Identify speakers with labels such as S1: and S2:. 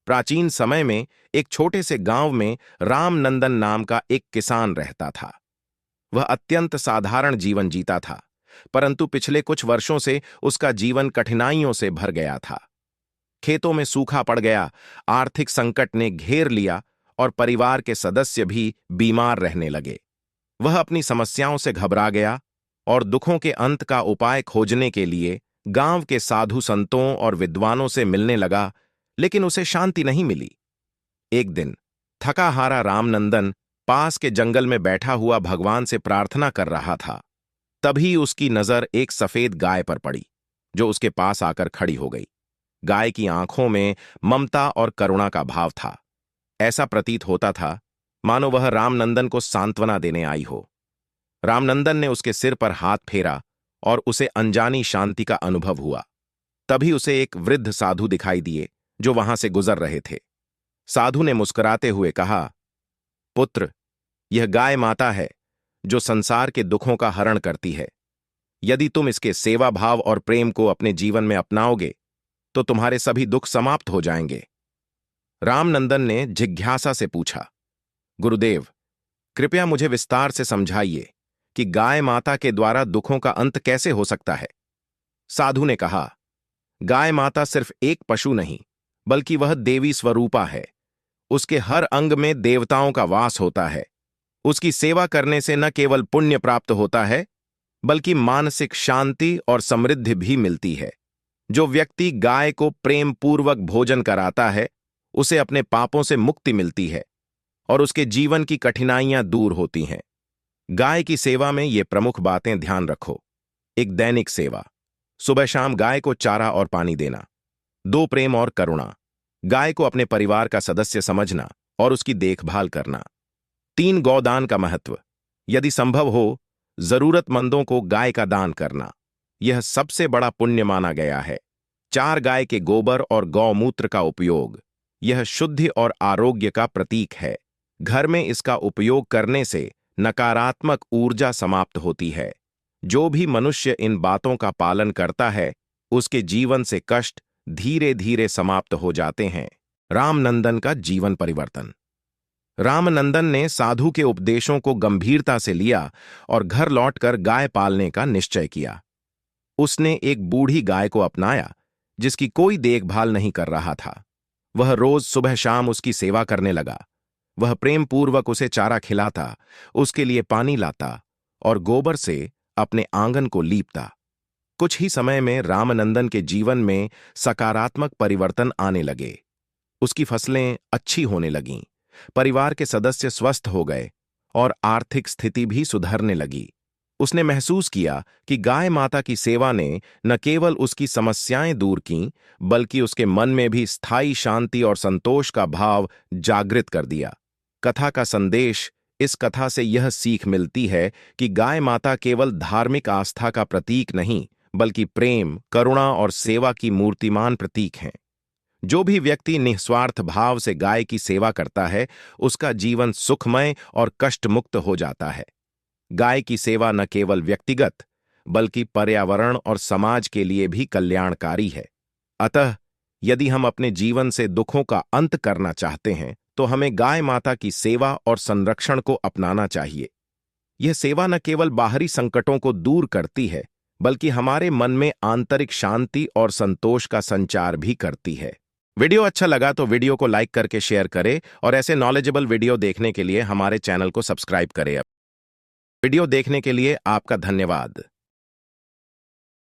S1: प्राचीन समय में एक छोटे से गांव में रामनंदन नाम का एक किसान रहता था। वह अत्यंत साधारण जीवन जीता था, परंतु पिछले कुछ वर्षों से उसका जीवन कठिनाइयों से भर गया था। खेतों में सूखा पड़ गया, आर्थिक संकट ने घेर लिया और परिवार के सदस्य भी बीमार रहने लगे। वह अपनी समस्याओं से घबरा गया और दुखों के अंत का उपाय खोजने के लिए गांव के साधु संतों और विद्वानों से मिलने लगा, लेकिन उसे शांति नहीं मिली। एक दिन थका हारा रामनंदन पास के जंगल में बैठा हुआ भगवान से प्रार्थना कर रहा था। तभी उसकी नजर एक सफेद गाय पर पड़ी, जो उसके पास आकर खड़ी हो गई। गाय की आंखों में ममता और करुणा का भाव था। ऐसा प्रतीत होता था मानो वह रामनंदन को सांत्वना देने आई हो। रामनंदन ने उसके सिर पर हाथ फेरा और उसे अनजानी शांति का अनुभव हुआ। तभी उसे एक वृद्ध साधु दिखाई दिए जो वहां से गुजर रहे थे। साधु ने मुस्कुराते हुए कहा, पुत्र, यह गाय माता है जो संसार के दुखों का हरण करती है। यदि तुम इसके सेवा भाव और प्रेम को अपने जीवन में अपनाओगे तो तुम्हारे सभी दुख समाप्त हो जाएंगे। रामनंदन ने जिज्ञासा से पूछा, गुरुदेव, कृपया मुझे विस्तार से समझाइए कि गाय माता के द्वारा दुखों का अंत कैसे हो सकता है। साधु ने कहा, गाय माता सिर्फ एक पशु नहीं, बल्कि वह देवी स्वरूपा है। उसके हर अंग में देवताओं का वास होता है। उसकी सेवा करने से न केवल पुण्य प्राप्त होता है, बल्कि मानसिक शांति और समृद्धि भी मिलती है। जो व्यक्ति गाय को प्रेम पूर्वक भोजन कराता है, उसे अपने पापों से मुक्ति मिलती है और उसके जीवन की कठिनाइयां दूर होती हैं। गाय की सेवा में ये प्रमुख बातें ध्यान रखो। एक दैनिक सेवा, सुबह शाम गाय को चारा और पानी देना। 2 प्रेम और करुणा, गाय को अपने परिवार का सदस्य समझना और उसकी देखभाल करना। 3 गौदान का महत्व, यदि संभव हो जरूरतमंदों को गाय का दान करना, यह सबसे बड़ा पुण्य माना गया है। 4 गाय के गोबर और गौमूत्र का उपयोग, यह शुद्धि और आरोग्य का प्रतीक है। घर में इसका उपयोग करने से नकारात्मक ऊर्जा समाप्त होती है। जो भी मनुष्य इन बातों का पालन करता है, उसके जीवन से कष्ट धीरे धीरे समाप्त हो जाते हैं। रामनंदन का जीवन परिवर्तन। रामनंदन ने साधु के उपदेशों को गंभीरता से लिया और घर लौटकर गाय पालने का निश्चय किया। उसने एक बूढ़ी गाय को अपनाया जिसकी कोई देखभाल नहीं कर रहा था। वह रोज सुबह शाम उसकी सेवा करने लगा। वह प्रेम पूर्वक उसे चारा खिलाता, उसके लिए पानी लाता और गोबर से अपने आंगन को लीपता। कुछ ही समय में रामनंदन के जीवन में सकारात्मक परिवर्तन आने लगे। उसकी फसलें अच्छी होने लगीं, परिवार के सदस्य स्वस्थ हो गए और आर्थिक स्थिति भी सुधरने लगी। उसने महसूस किया कि गाय माता की सेवा ने न केवल उसकी समस्याएं दूर कीं, बल्कि उसके मन में भी स्थायी शांति और संतोष का भाव जागृत कर दिया। कथा का संदेश, इस कथा से यह सीख मिलती है कि गाय माता केवल धार्मिक आस्था का प्रतीक नहीं, बल्कि प्रेम, करुणा और सेवा की मूर्तिमान प्रतीक हैं। जो भी व्यक्ति निस्वार्थ भाव से गाय की सेवा करता है, उसका जीवन सुखमय और कष्टमुक्त हो जाता है। गाय की सेवा न केवल व्यक्तिगत, बल्कि पर्यावरण और समाज के लिए भी कल्याणकारी है। अतः यदि हम अपने जीवन से दुखों का अंत करना चाहते हैं, तो हमें गाय माता की सेवा और संरक्षण को अपनाना चाहिए। यह सेवा न केवल बाहरी संकटों को दूर करती है, बल्कि हमारे मन में आंतरिक शांति और संतोष का संचार भी करती है। वीडियो अच्छा लगा तो वीडियो को लाइक करके शेयर करें और ऐसे नॉलेजेबल वीडियो देखने के लिए हमारे चैनल को सब्सक्राइब करें। वीडियो देखने के लिए आपका धन्यवाद।